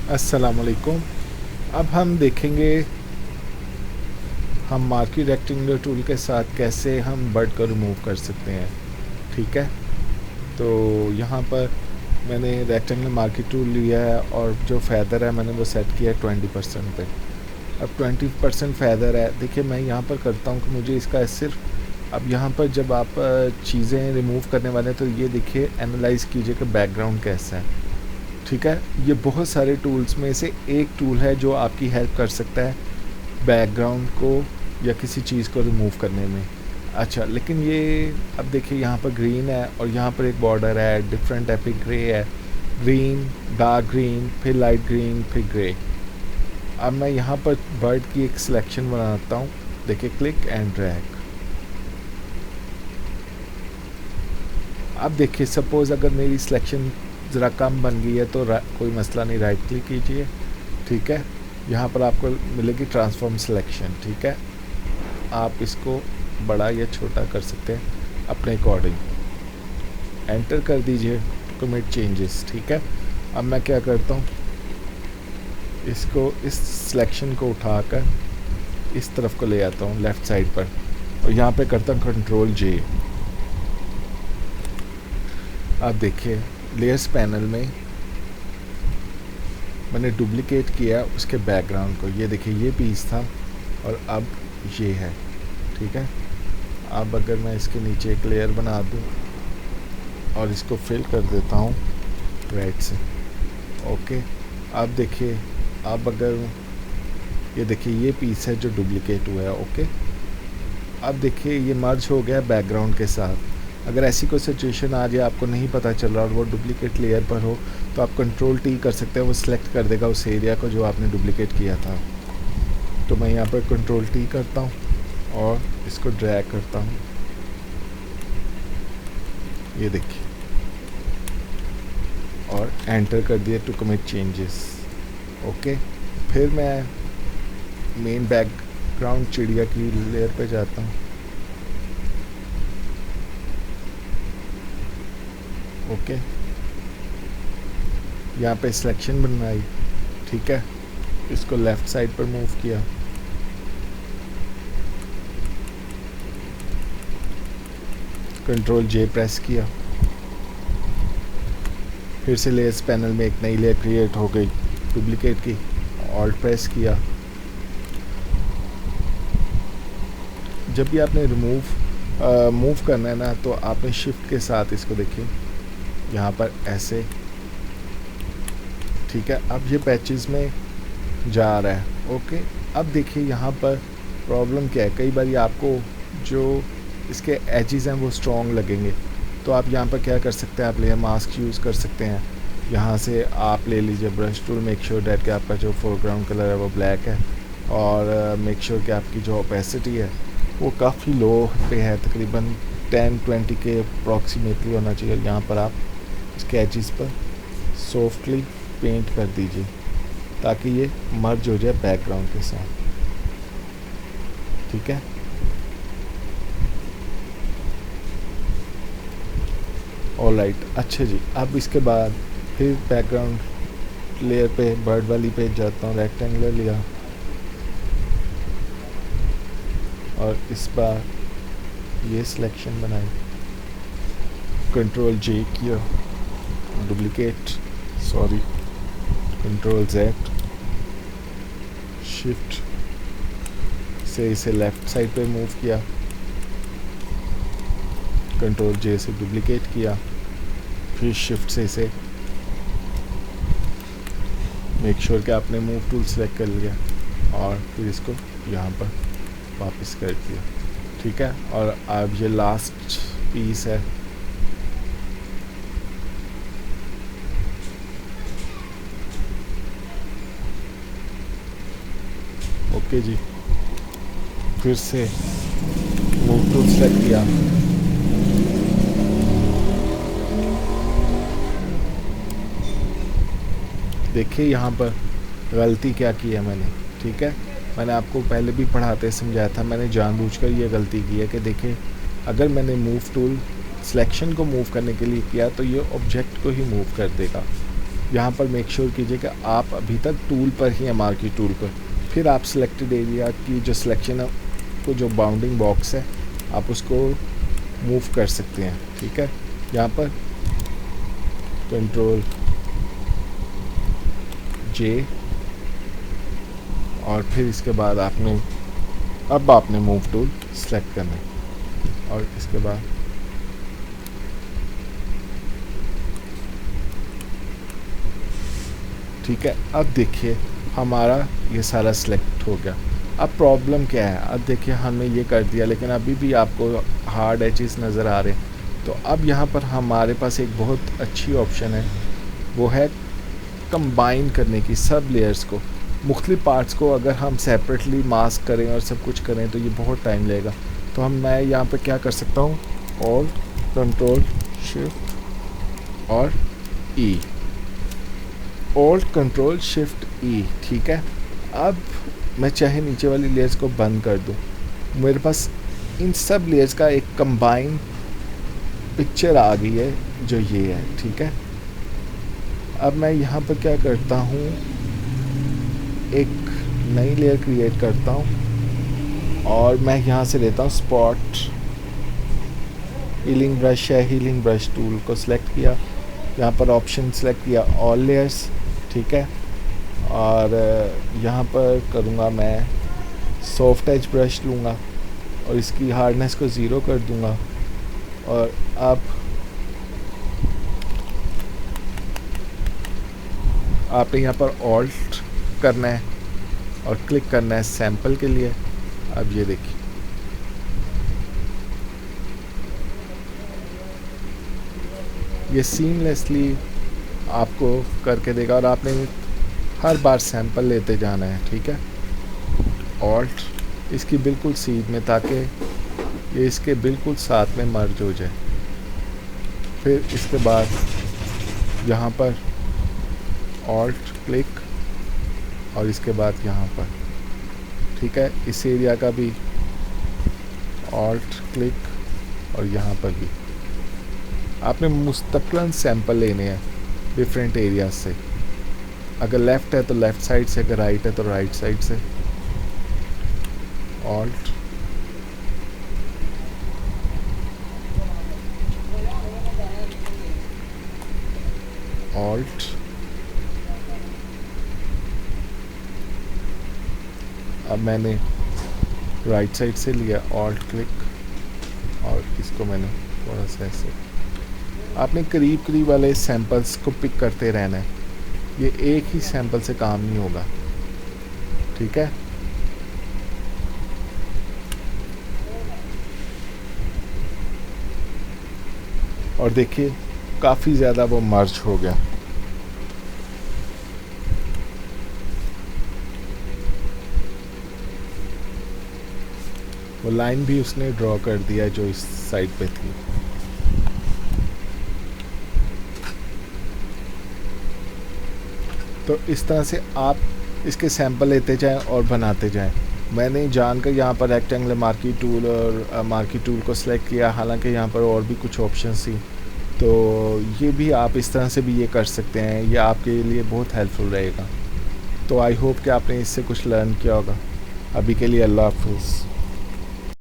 अस्सलाम वालेकुम। अब हम देखेंगे हम मार्की रेक्टेंगुलर टूल के साथ कैसे हम बर्ड को रिमूव कर सकते हैं। ठीक है, तो यहाँ पर मैंने रेक्टेंगुलर मार्की टूल लिया है और जो फैदर है मैंने वो सेट किया है 20% पे। अब 20% फैदर है। देखिए मैं यहाँ पर करता हूँ कि मुझे इसका सिर्फ अब यहाँ पर जब आप चीज़ें रिमूव करने वाले हैं तो ये देखिए एनालाइज़ कीजिए कि बैकग्राउंड कैसा है। ठीक है, ये बहुत सारे टूल्स में से एक टूल है जो आपकी हेल्प कर सकता है बैकग्राउंड को या किसी चीज़ को रिमूव करने में। अच्छा, लेकिन ये अब देखिए यहाँ पर ग्रीन है और यहाँ पर एक बॉर्डर है, डिफरेंट एपिक ग्रे है, ग्रीन, डार्क ग्रीन, फिर लाइट ग्रीन, फिर ग्रे। अब मैं यहाँ पर बर्ड की एक सिलेक्शन बनाता हूँ। देखिए क्लिक एंड ड्रैग। अब देखिए सपोज़ अगर मेरी सिलेक्शन ज़रा कम बन गई है तो कोई मसला नहीं, राइट क्लिक कीजिए। ठीक है, यहाँ पर आपको मिलेगी ट्रांसफॉर्म सिलेक्शन। ठीक है, आप इसको बड़ा या छोटा कर सकते हैं अपने अकॉर्डिंग। एंटर कर दीजिए टू कमिट चेंजेस। ठीक है, अब मैं क्या करता हूँ, इसको इस सिलेक्शन को उठाकर इस तरफ को ले आता हूँ लेफ़्ट साइड पर और यहाँ पे करता हूँ कंट्रोल जे। अब देखिए लेयर्स पैनल में मैंने डुप्लिकेट किया उसके बैकग्राउंड को। ये देखिए ये पीस था और अब ये है। ठीक है, अब अगर मैं इसके नीचे एक लेयर बना दूँ और इसको फिल कर देता हूँ रेड से। ओके, अब देखिए अब अगर ये देखिए ये पीस है जो डुप्लिकेट हुआ है। ओके, अब देखिए ये मर्ज हो गया बैकग्राउंड के साथ। अगर ऐसी कोई सिचुएशन आ जाए आपको नहीं पता चल रहा और वो डुप्लिकेट लेयर पर हो तो आप कंट्रोल टी कर सकते हैं, वो सिलेक्ट कर देगा उस एरिया को जो आपने डुप्लिकेट किया था। तो मैं यहाँ पर कंट्रोल टी करता हूँ और इसको ड्रैग करता हूँ। ये देखिए और एंटर कर दिया टू कमिट चेंजेस। ओके, फिर मैं मेन बैकग्राउंड चिड़िया की लेयर पे जाता हूँ। ओके, यहाँ पे सिलेक्शन बनाई। ठीक है, इसको लेफ़्ट साइड पर मूव किया, कंट्रोल जे प्रेस किया, फिर से लेयर्स पैनल में एक नई लेयर क्रिएट हो गई डुप्लीकेट की, ऑल्ट प्रेस किया। जब भी आपने मूव करना है ना तो आपने शिफ्ट के साथ इसको देखिए यहाँ पर ऐसे। ठीक है, अब ये पैचेस में जा रहा है। ओके, अब देखिए यहाँ पर प्रॉब्लम क्या है, कई बार आपको जो इसके एजेस हैं वो स्ट्रॉन्ग लगेंगे तो आप यहाँ पर क्या कर सकते हैं, आप लेयर मास्क यूज़ कर सकते हैं। यहाँ से आप ले लीजिए brush tool, make sure that कि आपका जो फोरग्राउंड कलर है वो ब्लैक है और मेक श्योर कि आपकी जो ओपेसिटी है वो काफ़ी लो पे है, तकरीबन 10-20 के अप्रॉक्सीमेटली होना चाहिए। यहाँ पर आप इसके एजेस पर सॉफ्टली पेंट कर दीजिए ताकि ये मर्ज हो जाए बैकग्राउंड के साथ। ठीक है, ऑलराइट। अच्छा जी, अब इसके बाद फिर बैकग्राउंड लेयर पे बर्ड वाली पे जाता हूँ, रेक्टेंगुलर लिया और इस बार ये सिलेक्शन बनाई, कंट्रोल जे किया, duplicate, sorry, control Z, shift से इसे लेफ़्ट साइड पे मूव किया, कंट्रोल जे से डुप्लीकेट किया, फिर शिफ्ट से इसे मेक श्योर कि आपने मूव टूल सेलेक्ट कर लिया और फिर इसको यहाँ पर वापस कर दिया। ठीक है, और अब ये लास्ट पीस है। ओके जी, फिर से मूव टूल सेलेक्ट किया, देखिए यहाँ पर गलती क्या की है मैंने। ठीक है, मैंने आपको पहले भी पढ़ाते समझाया था, मैंने जानबूझकर ये गलती की है कि देखिए अगर मैंने मूव टूल सिलेक्शन को मूव करने के लिए किया तो ये ऑब्जेक्ट को ही मूव कर देगा। यहाँ पर मेक श्योर कीजिए कि आप अभी तक टूल पर ही हैं, मार्की टूल पर। फिर आप सिलेक्टेड एरिया की जो सिलेक्शन है, को जो बाउंडिंग बॉक्स है, आप उसको मूव कर सकते हैं। ठीक है, यहाँ पर कंट्रोल जे, और फिर इसके बाद आपने मूव टूल सेलेक्ट करना है, और इसके बाद ठीक है। अब देखिए हमारा ये सारा सिलेक्ट हो गया। अब प्रॉब्लम क्या है, अब देखिए हमने ये कर दिया, लेकिन अभी भी आपको हार्ड एजेस नज़र आ रहे हैं। तो अब यहाँ पर हमारे पास एक बहुत अच्छी ऑप्शन है, वो है कंबाइन करने की सब लेयर्स को, मुख्तलिफ पार्ट्स को अगर हम सेपरेटली मास्क करें और सब कुछ करें तो ये बहुत टाइम लगेगा। तो मैं यहाँ पे क्या कर सकता हूँ, ऑल्ट कंट्रोल शिफ्ट और ई, ऑल्ट कंट्रोल शिफ्ट ई। ठीक है, अब मैं चाहे नीचे वाली लेयर्स को बंद कर दूँ, मेरे पास इन सब लेयर्स का एक कंबाइन पिक्चर आ गई है जो ये है। ठीक है, अब मैं यहाँ पर क्या करता हूँ, एक नई लेयर क्रिएट करता हूँ और मैं यहाँ से लेता हूँ स्पॉट, हीलिंग ब्रश है, हीलिंग ब्रश टूल को सिलेक्ट किया, यहाँ पर ऑप्शन सेलेक्ट किया ऑल लेयर्स। ठीक है, और यहाँ पर करूँगा मैं सॉफ्ट एज ब्रश लूँगा और इसकी हार्डनेस को 0 कर दूँगा, और अब आपने यहाँ पर ऑल्ट करना है और क्लिक करना है सैंपल के लिए। अब ये देखिए ये सीमलेसली आपको करके देगा, और आपने हर बार सैंपल लेते जाना है। ठीक है, ऑल्ट इसकी बिल्कुल सीध में, ताकि ये इसके बिल्कुल साथ में मर्ज हो जाए। फिर इसके बाद यहाँ पर ऑल्ट क्लिक और इसके बाद यहाँ पर, ठीक है, इस एरिया का भी ऑल्ट क्लिक और यहाँ पर भी। आपने मुस्तक़िलन सैंपल लेने हैं डिफरेंट एरिया से, अगर लेफ़्ट है तो लेफ़्ट साइड से, अगर राइट है तो राइट साइड से। ऑल्ट ऑल्ट, अब मैंने राइट साइड से लिया ऑल्ट क्लिक, और इसको मैंने थोड़ा सा ऐसे, आपने करीब करीब वाले सैंपल्स को पिक करते रहना है, ये एक ही सैंपल से काम नहीं होगा। ठीक है, और देखिए काफ़ी ज़्यादा वो मर्ज हो गया। वो लाइन भी उसने ड्रॉ कर दिया जो इस साइड पे थी। तो इस तरह से आप इसके सैंपल लेते जाएं और बनाते जाएं। मैंने जानकर यहाँ पर रेक्टेंगुलर मार्की टूल और मार्की टूल को सिलेक्ट किया, हालांकि यहाँ पर और भी कुछ ऑप्शंस थी। तो ये भी आप इस तरह से भी ये कर सकते हैं, ये आपके लिए बहुत हेल्पफुल रहेगा। तो आई होप कि आपने इससे कुछ लर्न किया होगा। अभी के लिए अल्लाह हाफ़िज़।